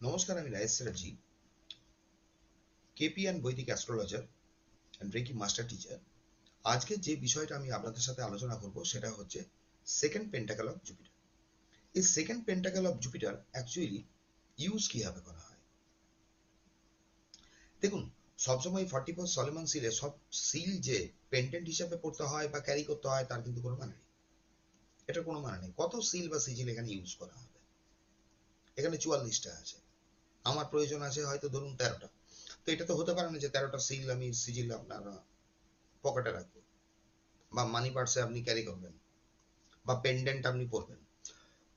নমস্কার, আমি Rayesh Chatterjee, KP and বৈদিক astrologer and reiki master teacher. আজকে যে বিষয়টা আমি আপনাদের সাথে আলোচনা করব সেটা হচ্ছে সেকেন্ড পেন্টাকেল অফ জুপিটার। এই second pentacle of Jupiter actually use কিভাবে করা হয়। দেখুন, সবসময় 44 সলোমন সিলে সব সিল যে পেন্ডেন্ট হিসাবে পড়তে হয় বা ক্যারি করতে হয় তার কিন্তু কোনো মানে নেই। এটার কোনো মানে নেই। কত সিল বা সিজিল এখানে ইউজ করা হবে? এখানে 44টা আছে, আমার প্রয়োজন আছে হয়তো ধরুন 13টা। তো এটা তো হতে পারে না যে 13টা সিল আমি সিজিল আপনার পকেটে রাখবো বা মানি পার্সে আপনি ক্যারি করবেন বা পেন্ডেন্ট আপনি পরবেন।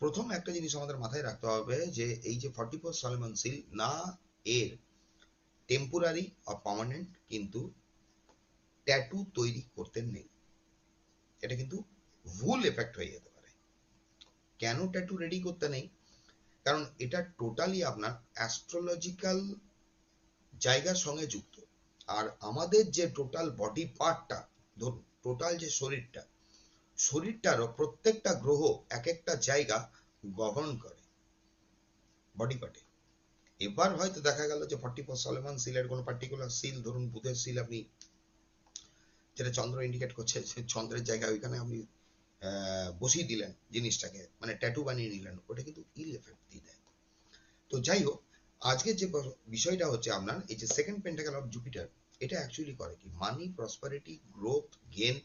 প্রথম একটা জিনিস আমাদের মাথায় রাখতে হবে যে এই যে 44 সলোমন সিল না, এর টেম্পোরারি বা পার্মানেন্ট কিন্তু ট্যাটু তৈরি করতে নেই। এটা কিন্তু ভুল এফেক্ট হয়ে যেতে পারে। কেন ট্যাটু রেডি করতে নেই? কারণ এটা টোটালি আপনার অ্যাস্ট্রোলজিক্যাল জায়গার সঙ্গে যুক্ত। আর আমাদের যে টোটাল বডি পার্টটা, ধরুন টোটাল যে শরীরটারও প্রত্যেকটা গ্রহ এক একটা জায়গা গভর্ন করে বডি পার্টে। এবার হয়তো দেখা গেল যে 44 সলোমন সিলের কোনো পার্টিকুলার সিল, ধরুন বুধের সিল, আপনি যেটা চন্দ্র ইন্ডিকেট করছে চন্দ্রের জায়গায় ওইখানে আপনি বসিয়ে দিলেন জিনিসটাকে, মানে ট্যাটু বানিয়ে নিলেন, ওটা কিন্তু ইল এফেক্ট দিয়ে দেয়। তো যাই হোক, আজকের যে বিষয়টা হচ্ছে আপনার এই যে সেকেন্ড পেন্টাকেল অফ জুপিটার, এটা অ্যাকচুয়ালি করে কি মানি, প্রসপারিটি, গ্রোথ, গেন,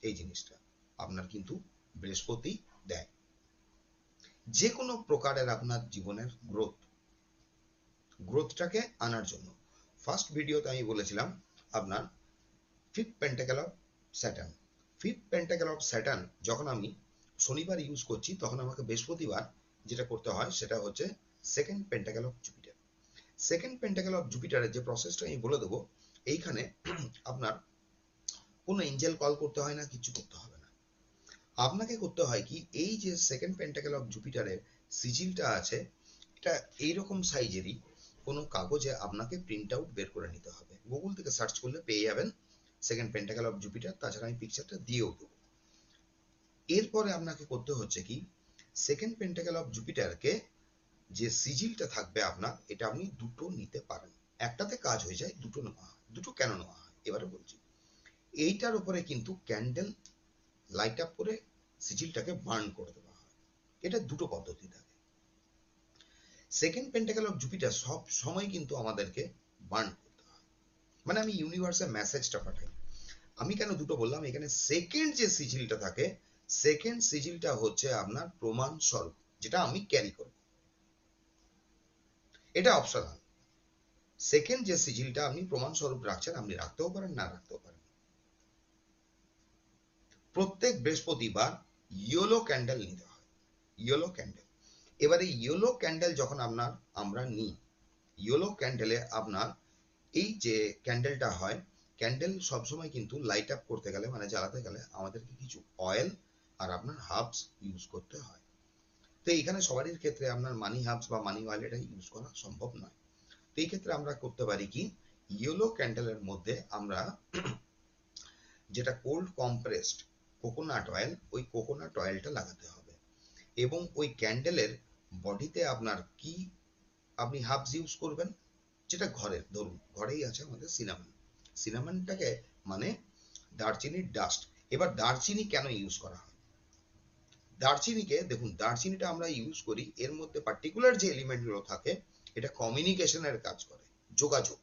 এই জিনিসটা আপনার কিন্তু বৃহস্পতি দেয়। যে কোনো প্রকারের আপনার জীবনের গ্রোথটাকে আনার জন্য। ফার্স্ট ভিডিওতে আমি বলেছিলাম আপনার fifth pentacle of Saturn. Fifth pentacle of Saturn যখন আমি শনিবার ইউজ করছি তখন আমাকে বৃহস্পতিবার যেটা করতে হয় সেটা হচ্ছে second pentacle of Jupiter. Second pentacle of জুপিটারের যে প্রসেসটা আমি বলে দেবো, এইখানে আপনার কোনো এঞ্জেল কল করতে হয় না, কিছু করতে হবে না। আপনাকে করতে হয় কি, এই যে সেকেন্ড পেন্টাকেল অফ জুপিটারের সিজিলটা আছে, এটা এইরকম সাইজেরই কোনো কাগজে আপনাকে প্রিন্ট আউট বের করে নিতে হবে। গুগল থেকে সার্চ করলে পেয়ে যাবেন সেকেন্ড পেন্টাকেল অফ জুপিটার, তাছাড়া আমি পিকচারটা দিয়েও দেবো। এরপরে আপনাকে করতে হচ্ছে কি, সেকেন্ড পেন্টাকেল অফ জুপিটারকে যে সিজিলটা থাকবে আপনার, এটা আপনি দুটো নিতে পারেন। একটাতে কাজ হয়ে যায়, দুটো নেওয়া হয়। দুটো কেন নেওয়া হয় এবারে বলছি। এইটার উপরে কিন্তু ক্যান্ডেল লাইট আপ করে সিজিলটাকে বার্ন করে দেওয়া হয়। এটা দুটো পদ্ধতি থাকে। সেকেন্ড পেন্টাকেল অফ জুপিটার সব সময় কিন্তু আমাদেরকে বার্ন করতে হয়, মানে আমি ইউনিভার্সে মেসেজটা পাঠাই। আমি কেন দুটো বললাম, এখানে সেকেন্ড যে সিজিলটা থাকে, সেকেন্ড সিজিলটা হচ্ছে আপনার প্রমাণ স্বরূপ, যেটা আমি ক্যারি করব, এটা অপশনাল। সেকেন্ড যে সিজিলটা আপনি প্রমাণ স্বরূপ রাখছেন, আপনি রাখতেও পারেন, না রাখতেও পারেন। প্রত্যেক বৃহস্পতিবার ইয়েলো ক্যান্ডেল নিতে হয়, ইয়েলো ক্যান্ডেল। এবারে ইয়েলো ক্যান্ডেল যখন আমরা নিই, ইয়েলো ক্যান্ডেলে আপনার এই যে ক্যান্ডেলটা হয়, ক্যান্ডেল সবসময় কিন্তু লাইট আপ করতে গেলে, মানে জ্বালাতে গেলে আমাদেরকে কিছু অয়েল আর আপনার হার্বস ইউজ করতে হয়। তো এইখানে সবারই ক্ষেত্রে আপনার মানি হার্বস বা মানি অয়েল এটা ইউজ করা সম্ভব নয়। তো এই ক্ষেত্রে আমরা করতে পারি কি, ইয়েলো ক্যান্ডেলের মধ্যে আমরা যেটা কোল্ড কম্প্রেসড কোকোনাট অয়েল, ওই কোকোনাট অয়েলটা লাগাতে হবে। এবং ওই ক্যান্ডেলের বডিতে আপনার কি আপনি হার্বস ইউজ করবেন, যেটা ঘরের, ধরুন ঘরেই আছে আমাদের সিনামন। সিনামনটাকে মানে দারচিনির ডাস্ট। এবার দারচিনি কেন ইউজ করা হয়? দারচিনিকে দেখুন, দারচিনিটা আমরা ইউজ করি, এর মধ্যে পার্টিকুলার যে এলিমেন্টগুলো থাকে, এটা কমিউনিকেশনের কাজ করে, যোগাযোগ।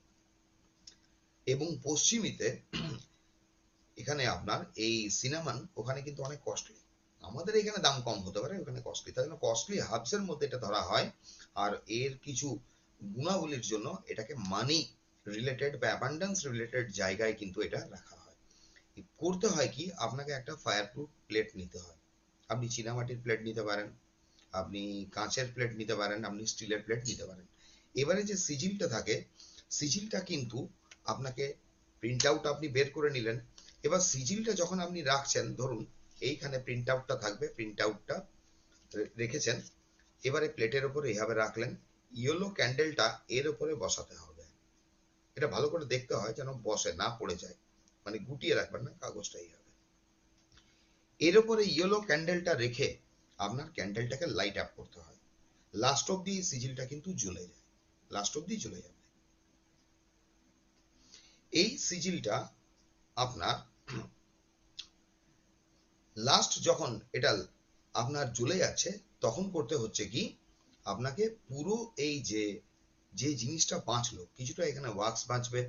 এবং পশ্চিমীতে এখানে আপনার এই সিনামন ওখানে কিন্তু অনেক কস্টলি। আমাদের এখানে দাম কম হতে পারে, ওখানে কস্টলি, তাই জন্য কস্টলি হার্বসের মধ্যে এটা ধরা হয়। আর এর কিছু গুণাবলীর জন্য এটাকে মানি রিলেটেড বা অ্যাবান্ডেন্স রিলেটেড জায়গায় কিন্তু এটা রাখা হয়। করতে হয় কি, আপনাকে একটা ফায়ার প্রুফ প্লেট নিতে হয়। আপনি চীনামাটির প্লেট নিতে পারেন, আপনি কাঁচের প্লেট নিতে পারেন, আপনি স্টিলের প্লেট নিতে পারেন। এবারে যে সিজিলটা থাকে, সিজিলটা কিন্তু আপনাকে প্রিন্ট আউট আপনি বের করে নিলেন। এবার সিজিলটা যখন আপনি রাখছেন, ধরুন এইখানে প্রিন্ট আউটটা থাকবে, প্রিন্ট আউটটা রেখেছেন, এবারে প্লেটের ওপরে এইভাবে রাখলেন, ইয়েলো ক্যান্ডেলটা এর ওপরে বসাতে হবে। এটা ভালো করে দেখতে হয় যেন বসে না পড়ে যায়, মানে গুটিয়ে রাখবেন না, কাগজটা এইভাবে এর ওপরে ইয়েলো ক্যান্ডেলটা রেখে আপনার ক্যান্ডেলটাকে লাইট আপ করতে হয়। লাস্ট অব্দি সিজিলটা কিন্তু জ্বলে যায়। লাস্ট অব্দি জ্বলে যাবে। এই সিজিলটা আপনার লাস্ট যখন এটা আপনার জ্বলে যাচ্ছে তখন করতে হচ্ছে কি, আপনাকে পুরো এই যে যে জিনিসটা বাঁচলো, কিছুটা এখানে ওয়াক্স বাঁচবে,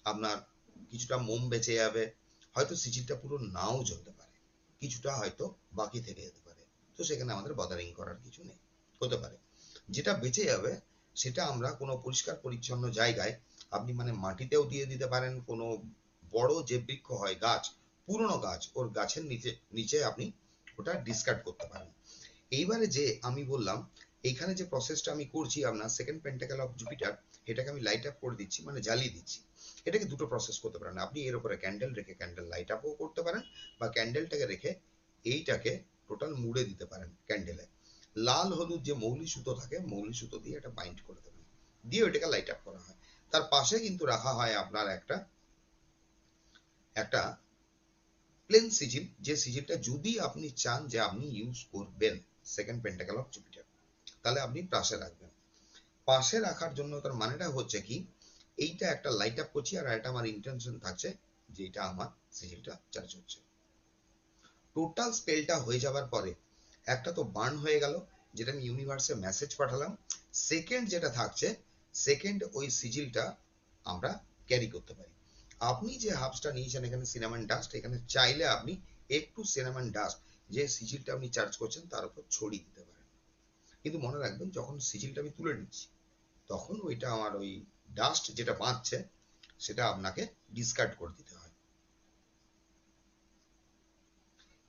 আপনার কিছুটা মোম বেঁচে যাবে, হয়তো সিজিলটা পুরো নাও জ্বলতে পারে, কিছুটা হয়তো বাকি থেকে যেতে পারে, তো সেখানে আমাদের বদারিং করার কিছু নেই, হতে পারে। যেটা বেঁচে যাবে সেটা আমরা কোনো পরিষ্কার পরিচ্ছন্ন জায়গায়, আপনি মানে মাটিতেও দিয়ে দিতে পারেন, কোনো বড় যে বৃক্ষ হয়, গাছ, পুরনো গাছ, ওর গাছের নিচে নিচে আপনি ওটা ডিসকার্ড করতে পারেন। এইবারে যে আমি বললাম এইখানে যে প্রসেসটা আমি করছি, আপনার সেকেন্ড পেন্টাকেল অফ জুপিটার, এটাকে আমি লাইট আপ করে দিচ্ছি, মানে জ্বালিয়ে দিচ্ছি। এটাকে দুটো প্রসেস করতে পারেন আপনি, এর উপরে ক্যান্ডেল রেখে ক্যান্ডেল লাইট আপও করতে পারেন, বা ক্যান্ডেলটাকে রেখে এইটাকে টোটাল মুড়ে দিতে পারেন ক্যান্ডেলে। লাল হলুদ যে মৌলি সুতো থাকে, মৌলি সুতো দিয়ে এটা বাইন্ড করে দেবেন, দিয়ে ওইটাকে লাইট আপ করা হয়। তার পাশে কিন্তু রাখা হয় আপনার একটা একটা প্লেন সিজিল, যে সিজিলটা যদি আপনি চান যে আপনি ইউজ করবেন সেকেন্ড পেন্টাকেল অফ জুপিটার, তাহলে আপনি পাশে রাখবেন। পাশে রাখার জন্য তার মানেটা হচ্ছে কি, এইটা একটা লাইট আপ করছি, আর এটা আমার ইন্টেনশন থাকছে যে এটা আমার সিজিলটা চার্জ হচ্ছে। টোটাল স্পেলটা হয়ে যাবার পরে একটা তো বার্ন হয়ে গেল, যেটা আমি ইউনিভার্সে মেসেজ পাঠালাম। সেকেন্ড যেটা থাকছে, সেকেন্ড ওই সিজিলটা আমরা ক্যারি করতে পারি। আপনি যে হাবসটা নিয়েছেন এখানে সিনামন ডাস্ট, এখানে চাইলে আপনি একটু সিনামন ডাস্ট যে সিজিলটা আপনি চার্জ করছেন তার উপর ছড়িয়ে দিতে পারেন, কিন্তু মনে রাখবেন যখন সিজিলটা আমি তুলে নিচ্ছি তখন ওইটা আমার ওই ডাস্ট যেটা বাঁচছে সেটা আপনাকে ডিসকার্ড করে দিতে হয়।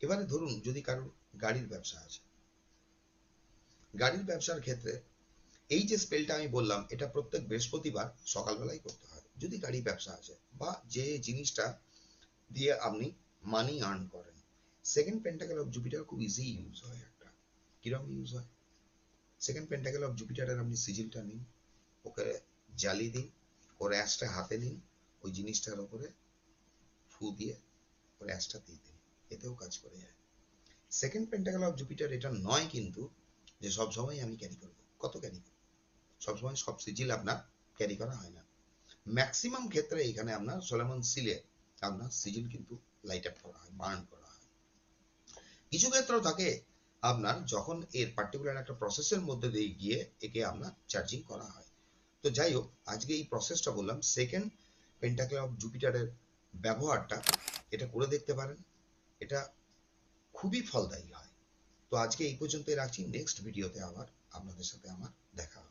এবারে ধরুন যদি কারোর গাড়ির ব্যবসা আছে, গাড়ির ব্যবসার ক্ষেত্রে এই যে স্পেলটা আমি বললাম এটা প্রত্যেক বৃহস্পতিবার সকালবেলায় করতে হয়, যদি গাড়ি ব্যবসা আছে বা যে জিনিসটা দিয়ে আপনি মানি আর্ন করেন। সেকেন্ড পেন্টাকেল অফ জুপিটার খুব ইজি ইউজ হয় একটা। কিরকম ইউজ হয়, সেকেন্ড পেন্টাকেল অফ জুপিটারের আপনি সিজিলটা নিন, ওকে জ্বালিয়ে দিন, ওর অ্যাশটা হাতে নিন, ওই জিনিসটার উপরে ফু দিয়ে ওর অ্যাশটা দিয়ে দিন, এতেও কাজ করে যায়। সেকেন্ড পেন্টাকেল অফ জুপিটার এটা নয় কিন্তু যে সবসময় আমি ক্যারি করবো, কত ক্যারি করবো, সবসময় সব সিজিল আপনার ক্যারি করা হয় না। ম্যাক্সিমাম ক্ষেত্রে এখানে আপনার সলোমন সিলে আপনার সিজিল কিন্তু লাইট আপ করা হয়, বার্ন করা হয়। কিছু ক্ষেত্র থাকে আপনার যখন এর পার্টিকুলার একটা প্রসেসের মধ্যে দিয়ে গিয়ে একে আপনার চার্জিং করা হয়। তো যাই হোক, আজকে এই প্রসেসটা বললাম সেকেন্ড পেন্টাকেল অফ জুপিটারের ব্যবহারটা, এটা করে দেখতে পারেন, এটা খুবই ফলদায়ী হয়। তো আজকে এই পর্যন্তই রাখছি, নেক্সট ভিডিওতে আবার আপনাদের সাথে আমার দেখা হবে।